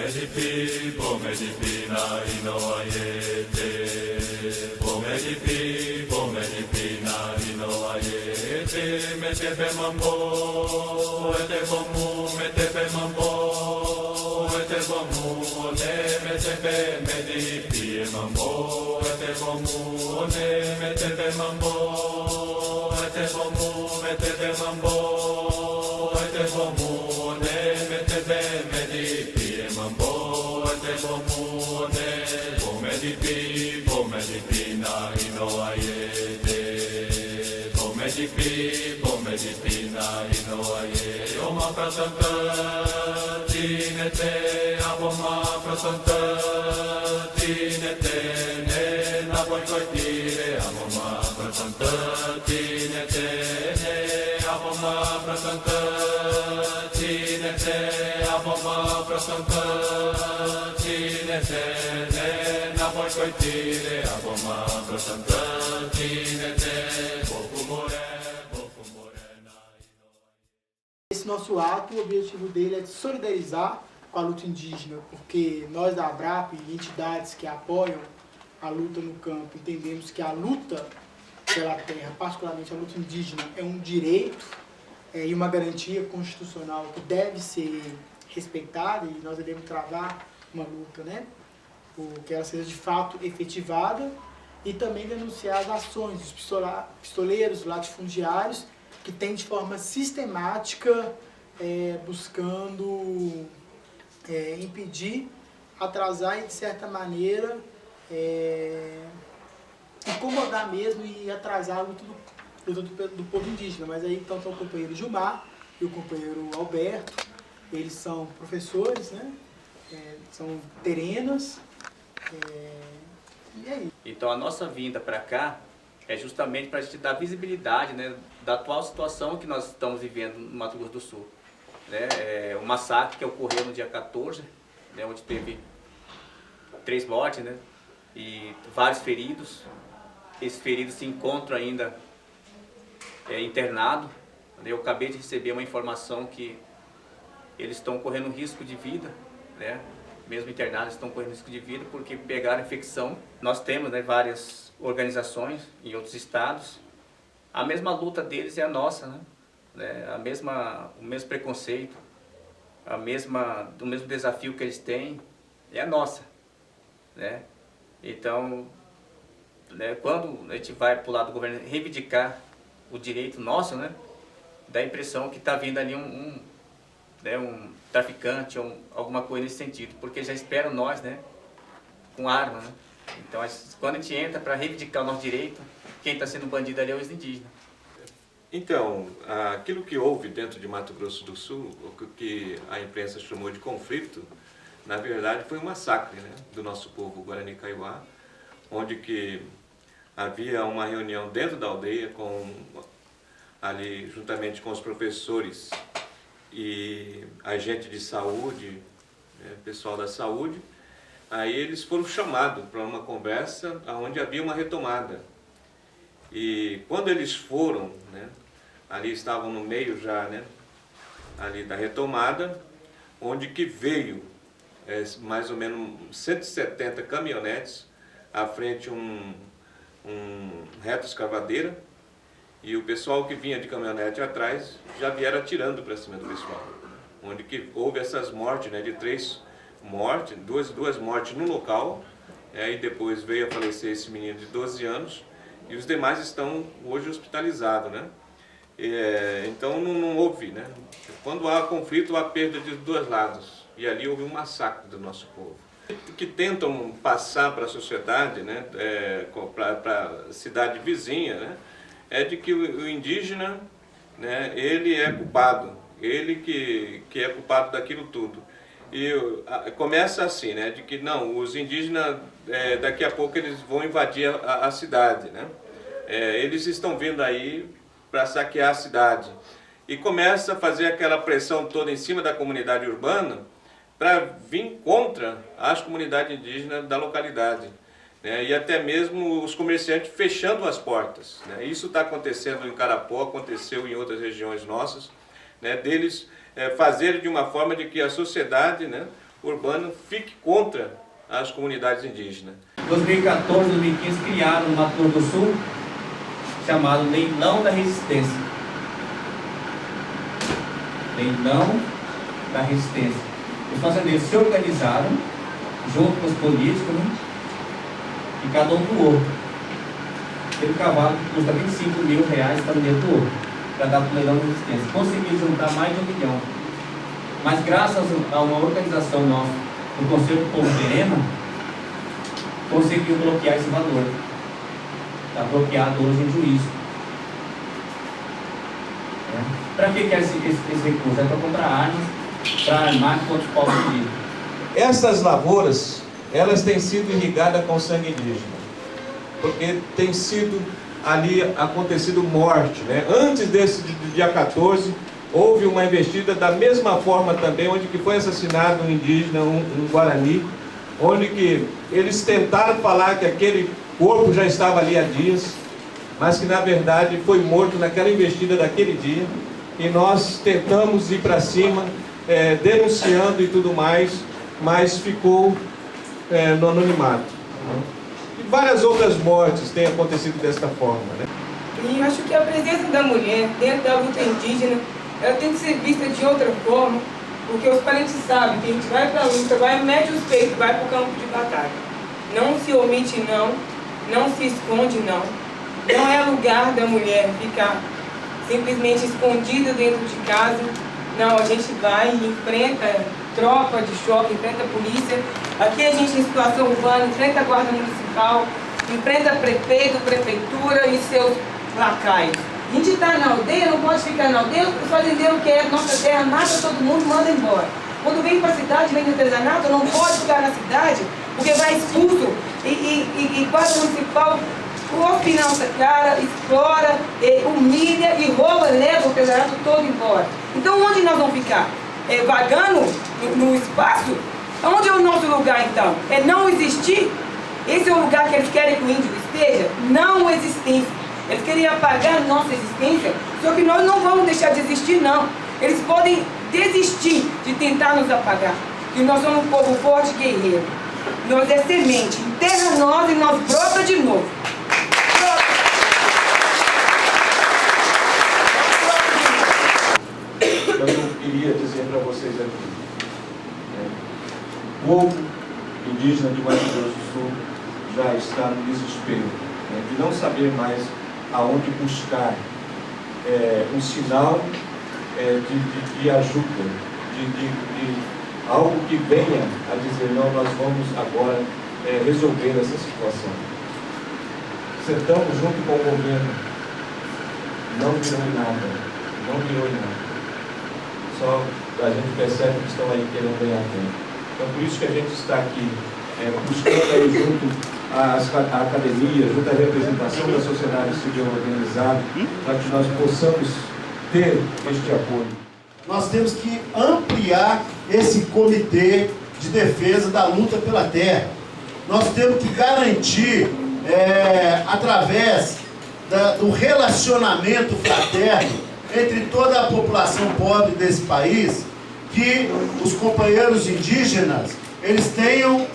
Pomedipi na inoayete. Pomedipi na inoayete. Metepe mambo, metepe mambo, metepe medipi mambo, metepe mambo, metepe mambo, metepe medipi mambo, pomedipi na inoayete. Pomedipi na inoayete. Oma prasanta tinete, aboma prasanta tinete, ne na boikoitire, aboma prasanta tinete, ne aboma prasanta tinete, aboma prasanta tinete, ne na boikoitire, aboma prasanta tinete, boku more. Esse nosso ato, o objetivo dele é de solidarizar com a luta indígena, porque nós da ABRAP e entidades que apoiam a luta no campo, entendemos que a luta pela terra, particularmente a luta indígena, é um direito e uma garantia constitucional que deve ser respeitada, e nós devemos travar uma luta, né, que ela seja de fato efetivada, e também denunciar as ações dos pistoleiros, latifundiários, que tem de forma sistemática buscando impedir, atrasar e, de certa maneira, incomodar mesmo e atrasar a luta do povo indígena. Mas aí então tem o companheiro Gilmar e o companheiro Alberto, eles são professores, né? São terenas, e é isso. Então a nossa vinda para cá é justamente para a gente dar visibilidade, né, da atual situação que nós estamos vivendo no Mato Grosso do Sul. Né? O massacre que ocorreu no dia 14, né, onde teve 3 mortes, né, e vários feridos. Esses feridos se encontram ainda internados. Eu acabei de receber uma informação que eles estão correndo risco de vida, né? Mesmo internados estão correndo risco de vida porque pegaram infecção. Nós temos, né, várias organizações em outros estados. A mesma luta deles é a nossa, né? O mesmo preconceito, o mesmo desafio que eles têm é a nossa, né? Então, né, quando a gente vai para o lado do governo reivindicar o direito nosso, né, dá a impressão que está vindo ali um traficante ou alguma coisa nesse sentido, porque já esperam nós, né, com arma, né? Então, quando a gente entra para reivindicar o nosso direito, quem está sendo bandido ali é os indígenas. Então, aquilo que houve dentro de Mato Grosso do Sul, o que a imprensa chamou de conflito, na verdade foi um massacre, né, do nosso povo Guarani Kaiowá, onde que havia uma reunião dentro da aldeia, ali juntamente com os professores e agente de saúde, pessoal da saúde. Aí eles foram chamados para uma conversa onde havia uma retomada. E quando eles foram, né, ali estavam no meio já, né, ali da retomada, onde que veio mais ou menos 170 caminhonetes, à frente um retroescavadeira, e o pessoal que vinha de caminhonete atrás já vieram atirando para cima do pessoal, onde que houve essas mortes, né, de 3 mortes, duas mortes no local, e depois veio a falecer esse menino de 12 anos, e os demais estão hoje hospitalizados, né? Então não houve, né? Quando há conflito, há perda de 2 lados, e ali houve um massacre do nosso povo. O que tentam passar para a sociedade, né, para a cidade vizinha, né, é de que o indígena, né, ele é culpado, ele que é culpado daquilo tudo. E começa assim, né, de que não, os indígenas, daqui a pouco eles vão invadir a cidade, né? Eles estão vindo aí para saquear a cidade. E começa a fazer aquela pressão toda em cima da comunidade urbana para vir contra as comunidades indígenas da localidade, né? E até mesmo os comerciantes fechando as portas, né? Isso está acontecendo em Carapó, aconteceu em outras regiões nossas, né? Deles fazerem de uma forma de que a sociedade, né, urbano fique contra as comunidades indígenas. Em 2014, 2015, criaram no Mato Grosso do Sul, chamado Leilão da Resistência. Leilão da Resistência. Os fazendeiros se organizaram, junto com os políticos, né? E cada um doou. Aquele cavalo que custa R$25.000 está no meio do outro, para dar para o leilão da resistência. Consegui juntar mais de 1 milhão. Mas graças a uma organização nossa, do Conselho do Povo Terena, conseguiu bloquear esse valor. Está bloqueado hoje em juízo. Para que é esse recurso? É para comprar armas, para armar contra os povos indígenas. Essas lavouras, elas têm sido irrigadas com sangue indígena, porque tem sido ali acontecido morte, né? Antes desse dia 14, houve uma investida da mesma forma também, onde que foi assassinado um indígena, um Guarani, onde que eles tentaram falar que aquele corpo já estava ali há dias, mas que na verdade foi morto naquela investida daquele dia, e nós tentamos ir para cima, denunciando e tudo mais, mas ficou no anonimato. E várias outras mortes têm acontecido desta forma, né? E acho que a presença da mulher dentro da luta indígena, ela tem que ser vista de outra forma, porque os parentes sabem que a gente vai para a luta, mete os peitos, vai para o campo de batalha. Não se omite não se esconde não. Não é lugar da mulher ficar simplesmente escondida dentro de casa. Não, a gente vai e enfrenta tropa de choque, enfrenta a polícia. Aqui a gente em situação urbana, enfrenta a guarda municipal, enfrenta prefeito, prefeitura e seus lacaios. A gente está na aldeia, não pode ficar na aldeia, os fazendeiros querem nossa terra, mata todo mundo, manda embora. Quando vem para a cidade, vem de artesanato, não pode ficar na cidade, porque vai expulso. E guarda municipal finança cara, explora, humilha e rouba, leva o artesanato todo embora. Então onde nós vamos ficar? Vagando no espaço? Onde é o nosso lugar então? É não existir? Esse é o lugar que eles querem que o índio esteja? Não existência. Eles querem apagar a nossa existência, só que nós não vamos deixar de existir não. Eles podem desistir de tentar nos apagar, que nós somos um povo forte e guerreiro. Nós é semente, enterra nós e nós brota de novo. Eu queria dizer para vocês aqui, o povo indígena de Mato Grosso do Sul já está no desespero, de não saber mais aonde buscar um sinal de ajuda, de algo que venha a dizer, não, nós vamos agora resolver essa situação. Sentamos junto com o governo, não virou em nada. Só a gente percebe que estão aí querendo ganhar tempo. Então por isso que a gente está aqui, buscando aí junto à academia, junto à representação da sociedade civil organizada, para que nós possamos ter este apoio. Nós temos que ampliar esse comitê de defesa da luta pela terra. Nós temos que garantir, através do relacionamento fraterno entre toda a população pobre desse país, que os companheiros indígenas, eles tenham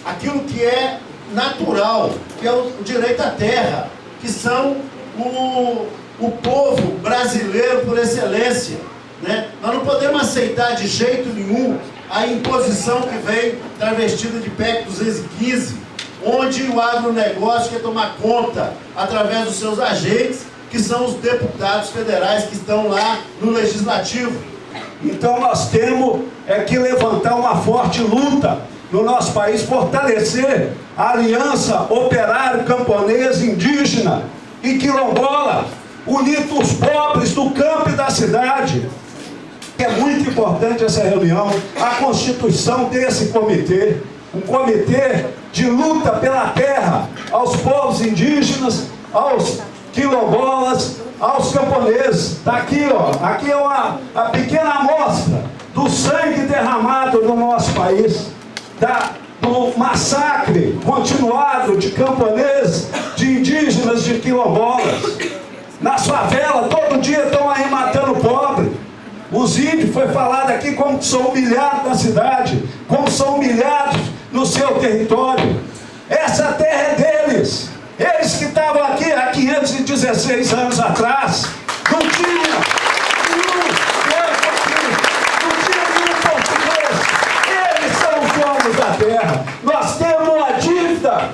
aquilo que é natural, que é o direito à terra, que são o povo brasileiro por excelência, né? Nós não podemos aceitar de jeito nenhum a imposição que vem travestida de PEC 215, onde o agronegócio quer tomar conta, através dos seus agentes, que são os deputados federais que estão lá no Legislativo. Então nós temos que levantar uma forte luta no nosso país, fortalecer a aliança operário, camponês, indígena e quilombola, unir os pobres do campo e da cidade. É muito importante essa reunião, a constituição desse comitê, um comitê de luta pela terra, aos povos indígenas, aos quilombolas, aos camponeses. Está aqui, ó, aqui é a pequena amostra do sangue derramado no nosso país, do massacre continuado de camponeses, de indígenas, de quilombolas. Nas favelas, todo dia estão aí matando pobre. os índios, foi falado aqui como são humilhados na cidade, como são humilhados no seu território. Essa terra é deles. Eles que estavam aqui há 516 anos atrás, não tinha nenhum português. Eles são os donos da terra. Nós temos uma dívida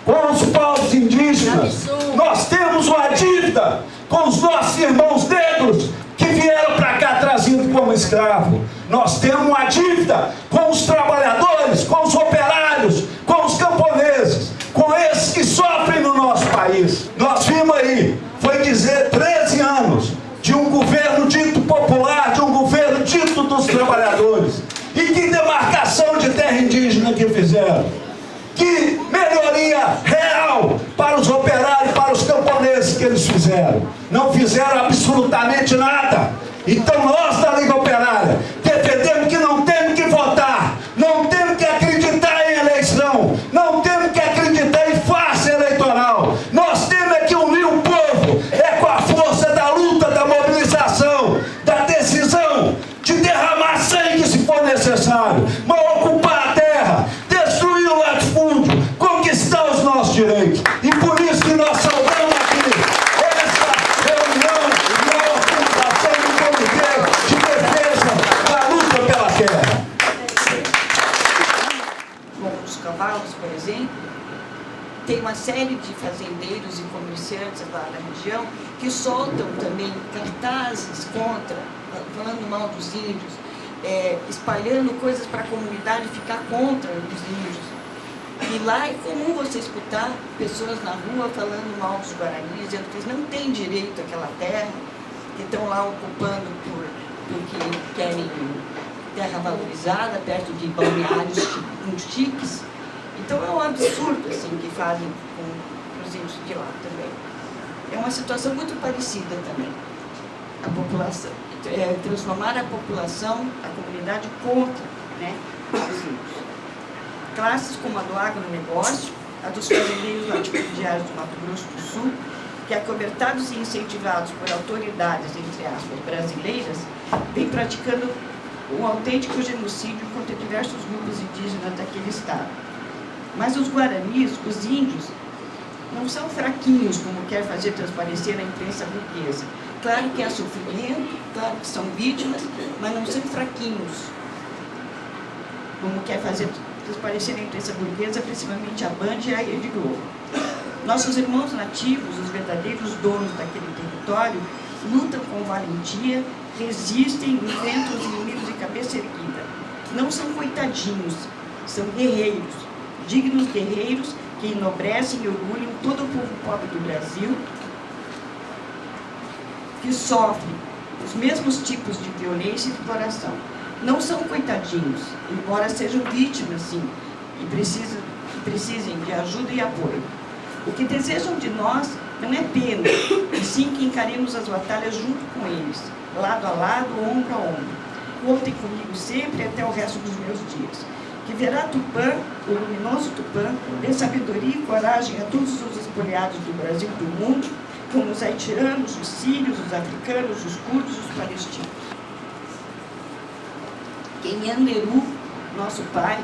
com os povos indígenas. Nós temos uma dívida com os nossos irmãos negros que vieram para cá trazidos como escravo. Nós temos uma dívida com os trabalhadores, com os operários, com os camponeses, com esses que sofrem no nosso país. Nós vimos aí, foi dizer 13 anos de um governo dito popular, de um governo dito dos trabalhadores. E que demarcação de terra indígena que fizeram? Que melhoria real para os operários, para os camponeses que eles fizeram? Não fizeram absolutamente nada. Então nós da Liga Operária defendemos que não temos que votar, não temos que acreditar em eleição, não temos que acreditar em farsa eleitoral. Nós temos que unir o povo, com a força da luta, da mobilização, da decisão de derramar sangue se for necessário, mas ocupar a terra, destruir o latifúndio, conquistar os nossos direitos. E por isso que nós saudamos aqui essa reunião e a organização do Comitê de Defesa da Luta pela Terra. Com os cavalos, por exemplo, tem uma série de fazendeiros e comerciantes lá na região que soltam também cartazes contra, falando mal dos índios, espalhando coisas para a comunidade ficar contra os índios. E lá é comum você escutar pessoas na rua falando mal dos guaranis, dizendo que eles não têm direito àquela terra, que estão lá ocupando porque querem terra valorizada, perto de balneários chiques. Então é um absurdo assim, que fazem com os índios de lá também. É uma situação muito parecida também, a população. Transformar a população, a comunidade contra, né, os índios. Classes como a do agronegócio, a dos fazendeiros latifundiários do Mato Grosso do Sul, que, acobertados e incentivados por autoridades, entre aspas, brasileiras, vem praticando um autêntico genocídio contra diversos grupos indígenas daquele estado. Mas os guaranis, os índios, não são fraquinhos, como quer fazer transparecer a imprensa burguesa. Claro que há sofrimento, claro que são vítimas, mas não são fraquinhos, como quer fazer transparecer a imprensa burguesa, principalmente a Band e a Rede Globo. Nossos irmãos nativos, os verdadeiros donos daquele território, lutam com valentia, resistem, enfrentam os inimigos de cabeça erguida. Não são coitadinhos, são guerreiros, dignos guerreiros que enobrecem e orgulham todo o povo pobre do Brasil, que sofrem os mesmos tipos de violência e exploração. Não são coitadinhos, embora sejam vítimas, sim, e precisem de ajuda e apoio. O que desejam de nós não é pena, e sim que encaremos as batalhas junto com eles, lado a lado, ombro a ombro. Contem comigo sempre até o resto dos meus dias. Que verá Tupã, o luminoso Tupã, dê sabedoria e coragem a todos os espoliados do Brasil e do mundo, como os haitianos, os sírios, os africanos, os curdos, os palestinos. Que Nhanderu, nosso Pai,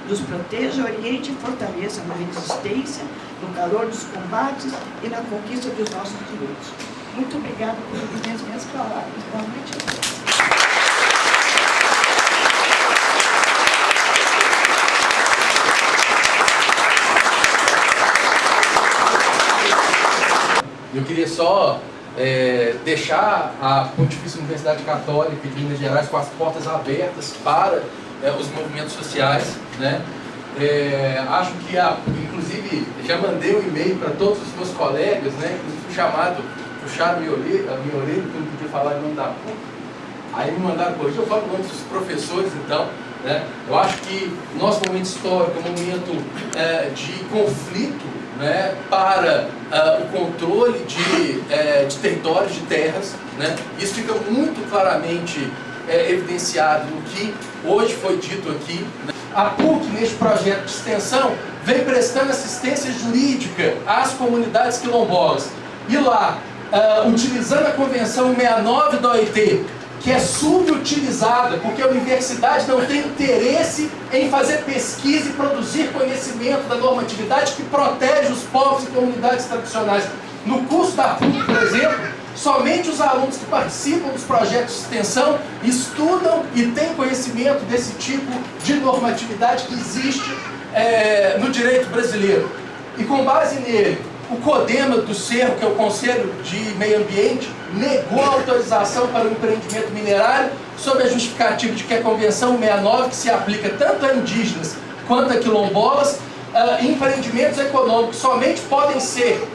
nos proteja, oriente e fortaleça na resistência, no calor dos combates e na conquista dos nossos direitos. Muito obrigada por ouvir as minhas palavras. Boa noite a todos. Eu queria só deixar a Pontifícia Universidade Católica de Minas Gerais com as portas abertas para os movimentos sociais, né? Acho que, inclusive, já mandei um e-mail para todos os meus colegas, né? Inclusive fui chamado, puxaram minha orelha, porque eu não podia falar em nome da PUC. Aí me mandaram corrigir, eu falo em nome dos professores, então, né? Eu acho que o nosso momento histórico é um momento de conflito, né, para o controle de territórios, de terras, né? Isso fica muito claramente evidenciado no que hoje foi dito aqui, né? A PUC, neste projeto de extensão, vem prestando assistência jurídica às comunidades quilombolas. E lá, utilizando a Convenção 69 da OIT, que é subutilizada, porque a universidade não tem interesse em fazer pesquisa e produzir conhecimento da normatividade que protege os povos e comunidades tradicionais. No curso da PUC, por exemplo, somente os alunos que participam dos projetos de extensão estudam e têm conhecimento desse tipo de normatividade que existe no direito brasileiro. E com base nele, o CODEMA do Cerro, que é o Conselho de Meio Ambiente, negou a autorização para o empreendimento minerário sob a justificativa de que a Convenção 69, que se aplica tanto a indígenas quanto a quilombolas, empreendimentos econômicos somente podem ser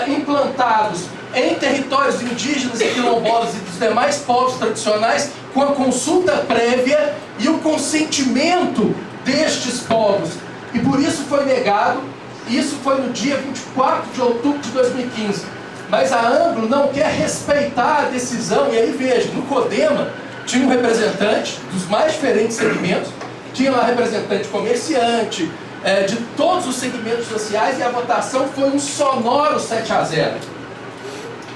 implantados em territórios indígenas e quilombolas e dos demais povos tradicionais com a consulta prévia e o consentimento destes povos. E por isso foi negado. Isso foi no dia 24 de outubro de 2015. Mas a Anglo não quer respeitar a decisão. E aí veja, no CODEMA tinha um representante dos mais diferentes segmentos, tinha lá representante comerciante, de todos os segmentos sociais, e a votação foi um sonoro 7-0.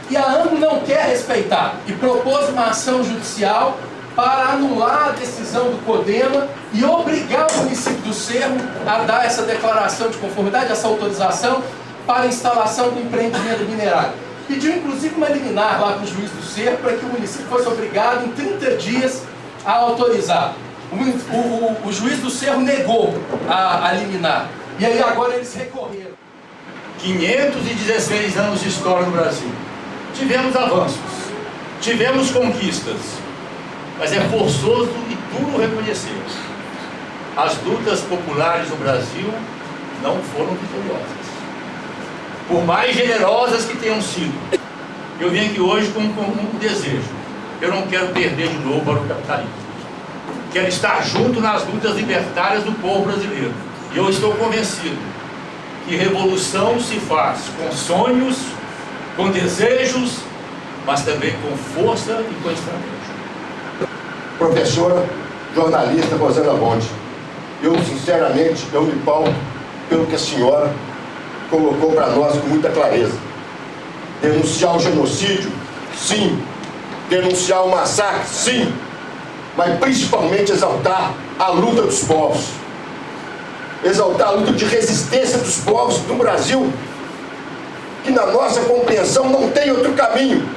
E a Anglo não quer respeitar e propôs uma ação judicial para anular a decisão do CODEMA e obrigar o município do Cerro a dar essa declaração de conformidade, essa autorização para a instalação do empreendimento minerário. Pediu inclusive uma liminar lá para o juiz do Cerro para que o município fosse obrigado em 30 dias a autorizar. O juiz do Cerro negou a liminar. E aí agora eles recorreram. 516 anos de história no Brasil. Tivemos avanços, tivemos conquistas, mas é forçoso e duro reconhecer: as lutas populares no Brasil não foram vitoriosas. Por mais generosas que tenham sido, eu vim aqui hoje com um desejo: eu não quero perder de novo para o capitalismo. Quero estar junto nas lutas libertárias do povo brasileiro. E eu estou convencido que revolução se faz com sonhos, com desejos, mas também com força e com estratégia. Professora, jornalista Rosana Bonte, eu sinceramente me pauto pelo que a senhora colocou para nós com muita clareza. Denunciar o genocídio, sim. Denunciar o massacre, sim. Mas principalmente exaltar a luta dos povos. Exaltar a luta de resistência dos povos do Brasil, que na nossa compreensão não tem outro caminho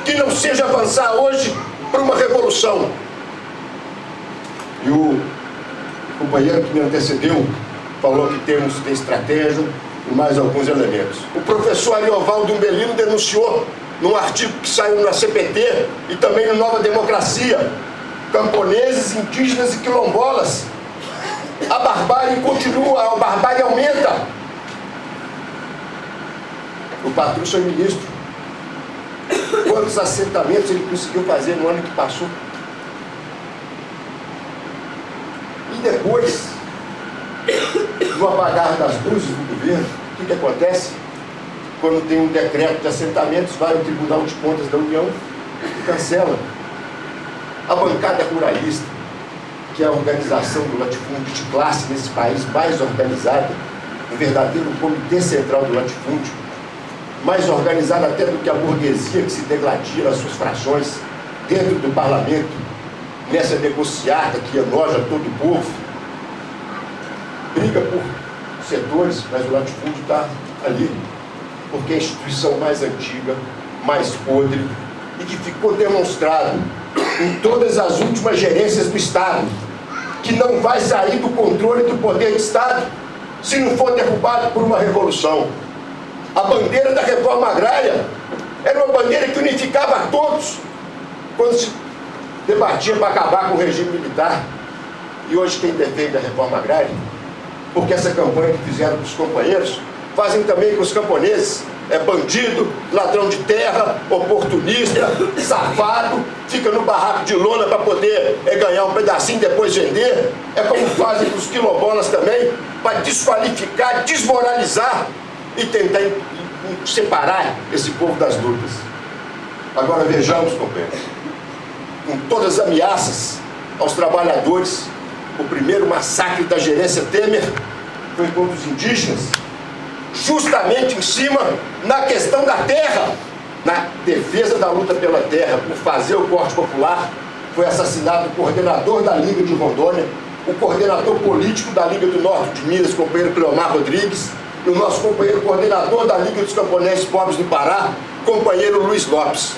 que não seja avançar hoje para uma revolução. E o companheiro que me antecedeu falou que tem estratégia e mais alguns elementos. O professor Ariovaldo Umbelino denunciou num artigo que saiu na CPT e também no Nova Democracia: camponeses, indígenas e quilombolas. A barbárie continua, a barbárie aumenta. O Patrúcio é ministro. Quantos assentamentos ele conseguiu fazer no ano que passou? E depois, no apagar das luzes do governo, o que acontece? Quando tem um decreto de assentamentos, vai ao Tribunal de Contas da União e cancela. A bancada ruralista, que é a organização do latifúndio de classe nesse país mais organizada, um verdadeiro comitê central do latifúndio, mais organizada até do que a burguesia que se degladia nas suas frações dentro do parlamento, nessa negociata que enoja todo o povo, briga por setores, mas o latifúndio está ali, porque é a instituição mais antiga, mais podre, e que ficou demonstrado em todas as últimas gerências do Estado, que não vai sair do controle do poder do Estado se não for derrubado por uma revolução. A bandeira da reforma agrária era uma bandeira que unificava a todos quando se debatia para acabar com o regime militar. E hoje quem defende a reforma agrária, porque essa campanha que fizeram com os companheiros, fazem também com os camponeses. É bandido, ladrão de terra, oportunista, safado, fica no barraco de lona para poder ganhar um pedacinho e depois vender. É como fazem com os quilombolas também, para desqualificar, desmoralizar e tentar separar esse povo das lutas. Agora vejamos, companheiros, com todas as ameaças aos trabalhadores, o primeiro massacre da gerência Temer foi contra os indígenas, justamente em cima, na questão da terra, na defesa da luta pela terra, por fazer o corte popular, foi assassinado o coordenador da Liga de Rondônia, o coordenador político da Liga do Norte de Minas, companheiro Cleomar Rodrigues, e o nosso companheiro coordenador da Liga dos Camponeses Pobres do Pará, companheiro Luiz Lopes.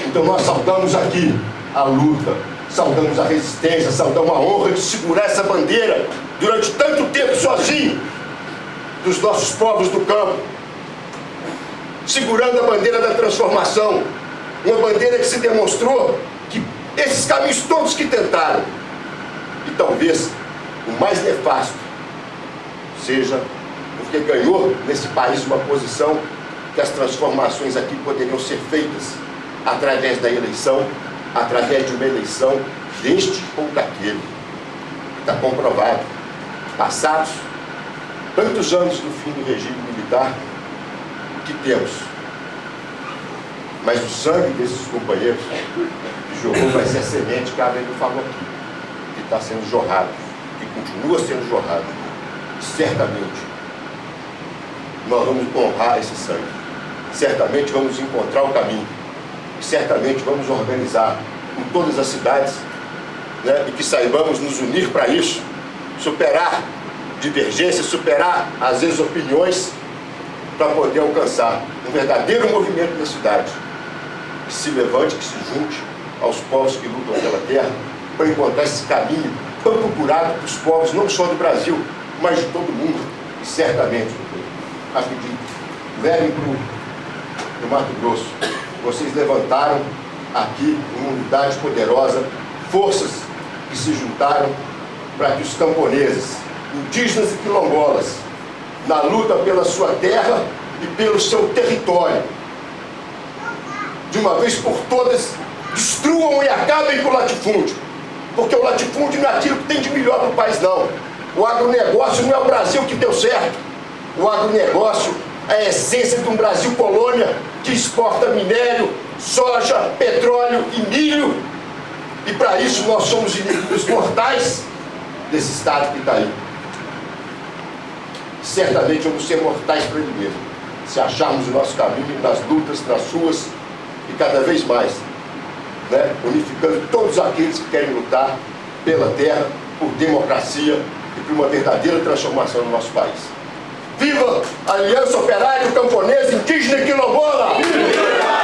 Então nós saudamos aqui a luta, saudamos a resistência, saudamos a honra de segurar essa bandeira durante tanto tempo sozinho dos nossos povos do campo, segurando a bandeira da transformação, uma bandeira que se demonstrou que esses caminhos todos que tentaram, e talvez o mais nefasto seja porque ganhou nesse país uma posição que as transformações aqui poderiam ser feitas através da eleição, através de uma eleição deste ou daquele. Está comprovado. Passados tantos anos do fim do regime militar, que temos. Mas o sangue desses companheiros que jorrou vai ser a semente que a Avelino falou aqui, que está sendo jorrado, que continua sendo jorrado. Certamente nós vamos honrar esse sangue. Certamente vamos encontrar o caminho. Certamente vamos organizar em todas as cidades, né, e que saibamos nos unir para isso, superar divergências, superar às vezes opiniões, para poder alcançar um verdadeiro movimento da cidade, que se levante, que se junte aos povos que lutam pela terra, para encontrar esse caminho tão procurado para os povos, não só do Brasil, mas de todo mundo. E certamente, rapidinho, levem para o Mato Grosso. Vocês levantaram aqui uma unidade poderosa, forças que se juntaram para que os camponeses, indígenas e quilombolas, na luta pela sua terra e pelo seu território, de uma vez por todas, destruam e acabem com o latifúndio. Porque o latifúndio não é aquilo que tem de melhor para o país, não. O agronegócio não é o Brasil que deu certo. O agronegócio é a essência de um Brasil colônia que exporta minério, soja, petróleo e milho. E para isso nós somos inimigos mortais desse Estado que está aí. Certamente vamos ser mortais para ele mesmo, se acharmos o nosso caminho nas lutas, nas ruas e cada vez mais, né, unificando todos aqueles que querem lutar pela terra, por democracia e por uma verdadeira transformação no nosso país. Viva a Aliança Operária Camponesa Indígena e Quilombola! Viva!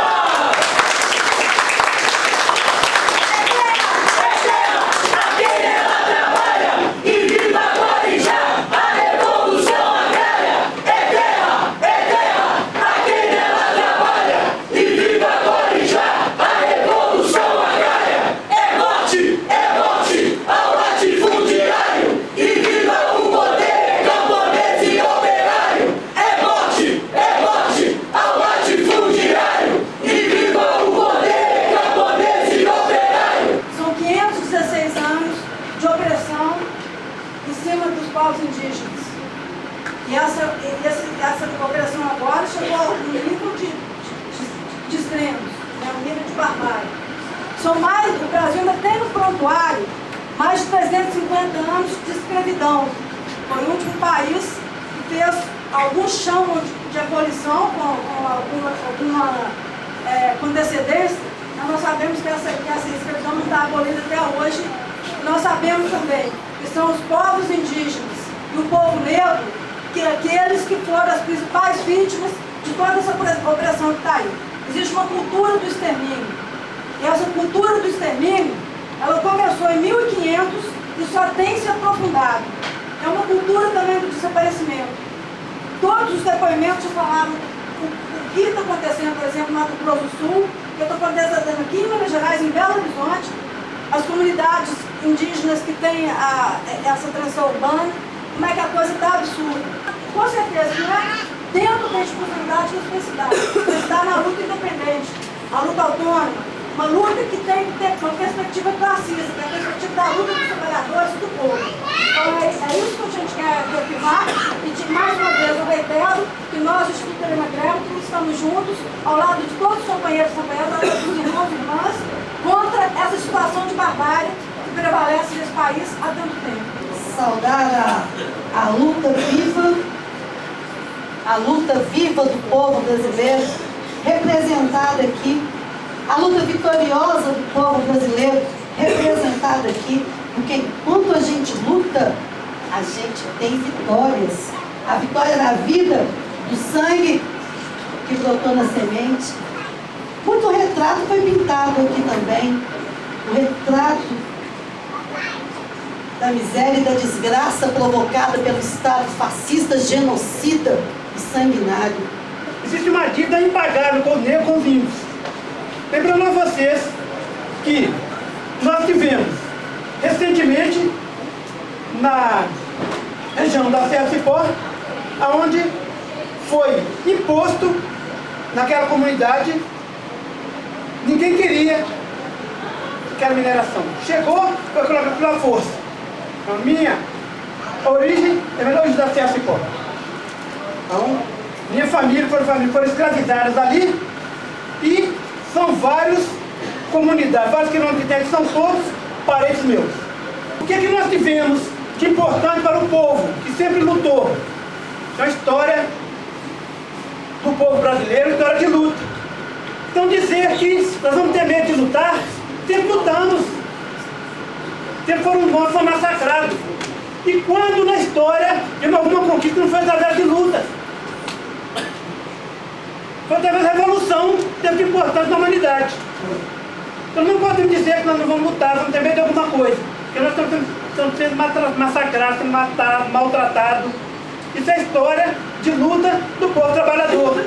Essa operação agora chegou ao nível de extremos, né, um nível de barbárie. O Brasil ainda tem no prontuário mais de 350 anos de escravidão. Foi o último país que fez alguns chamam de abolição com antecedência. Nós sabemos que essa escravidão não está abolida até hoje. Nós sabemos também que são os povos indígenas e o povo negro que aqueles que foram as principais vítimas de toda essa opressão que está aí. Existe uma cultura do extermínio. E essa cultura do extermínio, ela começou em 1500 e só tem se aprofundado. É uma cultura também do desaparecimento. Todos os depoimentos falaram o que está acontecendo, por exemplo, no Mato Grosso do Sul, que eu estou acontecendo aqui em Minas Gerais, em Belo Horizonte, as comunidades indígenas que têm essa transição urbana, como é que a coisa está absurda. Com certeza, não é dentro da exclusividade da universidade, mas está na luta independente, a luta autônoma, uma luta que tem que ter uma perspectiva classista, que é a perspectiva da luta dos trabalhadores e do povo. Então é isso que a gente quer reafirmar e mais uma vez eu reitero que nós, o Instituto Helena Grêmio, estamos juntos, ao lado de todos os companheiros e companheiras, ao lado dos irmãos e irmãs, contra essa situação de barbárie que prevalece nesse país há tanto tempo. Saudar a luta viva do povo brasileiro representada aqui, a luta vitoriosa do povo brasileiro representada aqui, porque enquanto a gente luta, a gente tem vitórias. A vitória da vida, do sangue que brotou na semente. Muito retrato foi pintado aqui também. O retrato da miséria e da desgraça provocada pelo Estado fascista, genocida e sanguinário. Existe uma dívida impagável com os negros, com os índios. Lembrando a vocês que nós tivemos recentemente na região da Serra Cipó, onde foi imposto naquela comunidade, ninguém queria aquela mineração. Chegou, foi pela força. A minha origem é a origem da Serra Cipó. Então, minha família foram escravizadas ali e são várias comunidades, vários quilômetros de terra, são todos parentes meus. O que é que nós tivemos de importante para o povo, que sempre lutou? É uma história do povo brasileiro, uma história de luta. Então dizer que nós vamos ter medo de lutar, sempre lutamos, sempre foram massacrados. E quando na história de alguma conquista não foi através de lutas, foi através da revolução, teve importante na humanidade. Então não podemos dizer que nós não vamos lutar, vamos ter medo de alguma coisa, porque nós estamos sendo massacrados, sendo matados, maltratados. Isso é a história de luta do povo trabalhador.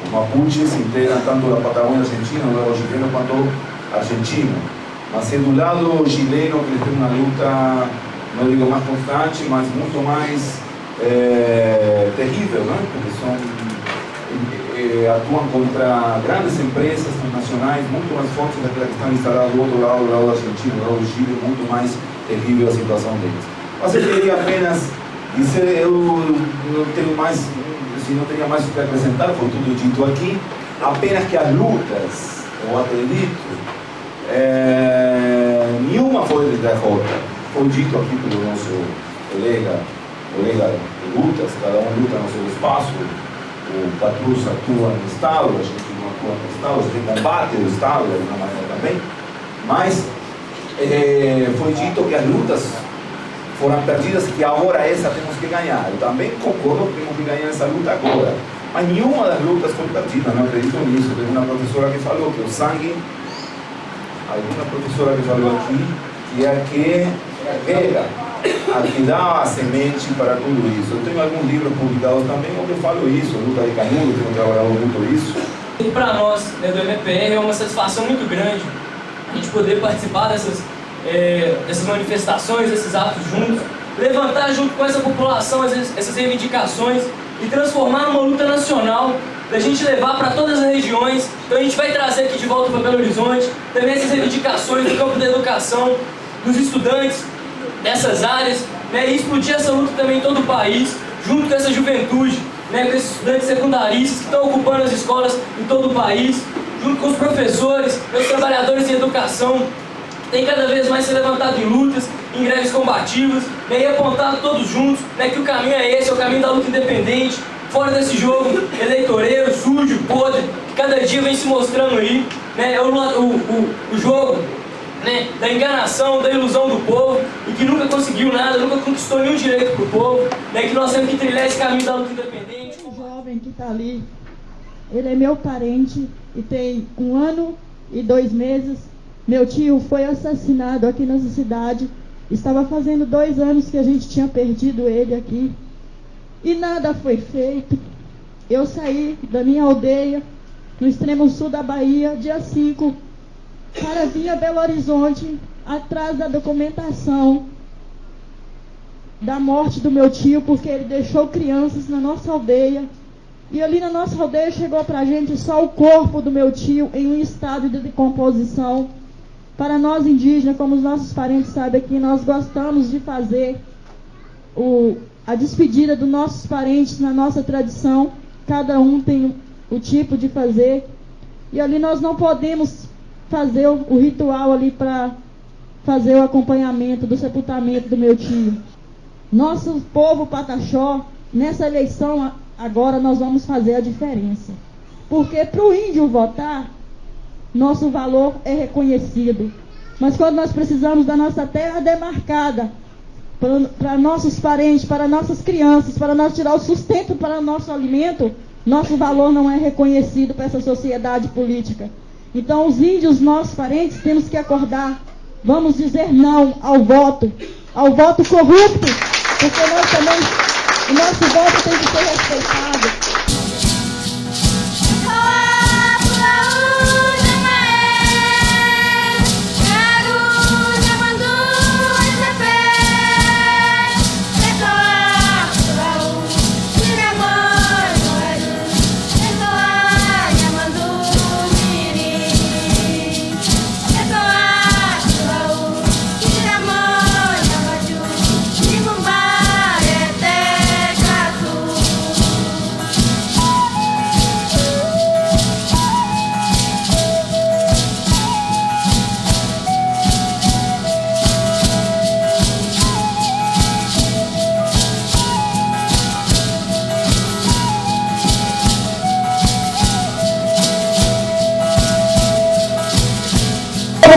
Os mapuches integram tanto la Patagonia argentina, o lado chileno, quanto argentino. Mas é do lado chileno que eles têm uma luta, não digo mais constante, mas muito mais terrível, né? Porque atuam contra grandes empresas transnacionais muito mais fortes daquelas que estão instaladas do outro lado, do lado argentino, do lado do Chile, muito mais terrível a situação deles. Mas eu queria apenas dizer, eu não tenho mais, se não teria mais o que acrescentar, foi tudo dito aqui, apenas que as lutas, eu acredito, nenhuma foi de derrota. Foi dito aqui pelo nosso colega de lutas, cada um luta no seu espaço. O Patrus atua no Estado, a gente não atua no Estado, a gente combate o Estado de alguma maneira também, mas foi dito que as lutas foram perdidas, que agora essa temos que ganhar. Eu também concordo que temos que ganhar essa luta agora, mas nenhuma das lutas foi perdida, não acredito nisso. Tem uma professora que falou que o sangue, alguma professora que falou aqui, que é a que rega, a que dá a semente para tudo isso. Eu tenho alguns livros publicados também onde eu falo isso, Luta de Canudo, tenho trabalhado muito isso. E para nós, né, do MPR, é uma satisfação muito grande a gente poder participar dessas manifestações, desses atos juntos, levantar junto com essa população essas reivindicações e transformar numa luta nacional, da gente levar para todas as regiões. Então a gente vai trazer aqui de volta para Belo Horizonte também essas reivindicações do campo da educação, dos estudantes dessas áreas, né, e explodir essa luta também em todo o país, junto com essa juventude, né, com esses estudantes secundaristas que estão ocupando as escolas em todo o país, junto com os professores, os trabalhadores em educação, tem cada vez mais se levantado em lutas, em greves combativas, né, e apontado todos juntos, né, que o caminho é esse, é o caminho da luta independente, fora desse jogo eleitoreiro, sujo, podre, que cada dia vem se mostrando aí, né, o jogo, né, da enganação, da ilusão do povo, e que nunca conseguiu nada, nunca conquistou nenhum direito para o povo, né, que nós temos que trilhar esse caminho da luta independente. O jovem que está ali, ele é meu parente e tem 1 ano e 2 meses. Meu tio foi assassinado aqui nessa cidade. Estava fazendo 2 anos que a gente tinha perdido ele aqui e nada foi feito. Eu saí da minha aldeia, no extremo sul da Bahia, dia 5, para vir a Belo Horizonte, atrás da documentação da morte do meu tio, porque ele deixou crianças na nossa aldeia. E ali na nossa aldeia chegou pra gente só o corpo do meu tio em um estado de decomposição. Para nós indígenas, como os nossos parentes sabem aqui, nós gostamos de fazer a despedida dos nossos parentes na nossa tradição. Cada um tem o tipo de fazer. E ali nós não podemos fazer o ritual ali para fazer o acompanhamento do sepultamento do meu tio. Nosso povo Pataxó, nessa eleição agora nós vamos fazer a diferença. Porque para o índio votar, nosso valor é reconhecido. Mas quando nós precisamos da nossa terra demarcada, para nossos parentes, para nossas crianças, para nós tirar o sustento para o nosso alimento, nosso valor não é reconhecido para essa sociedade política. Então, os índios, nossos parentes, temos que acordar. Vamos dizer não ao voto corrupto, porque nós também, o nosso voto tem que ser respeitado.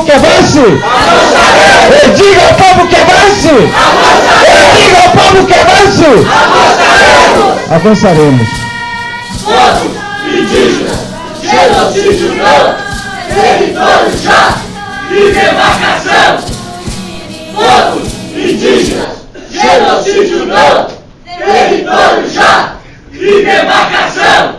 Que avance! Eu digo ao povo que avance! Eu digo ao povo que avance! Avançaremos! Povos indígenas, genocídio não! Território já! E demarcação! Povos indígenas, genocídio não! Território já! E demarcação!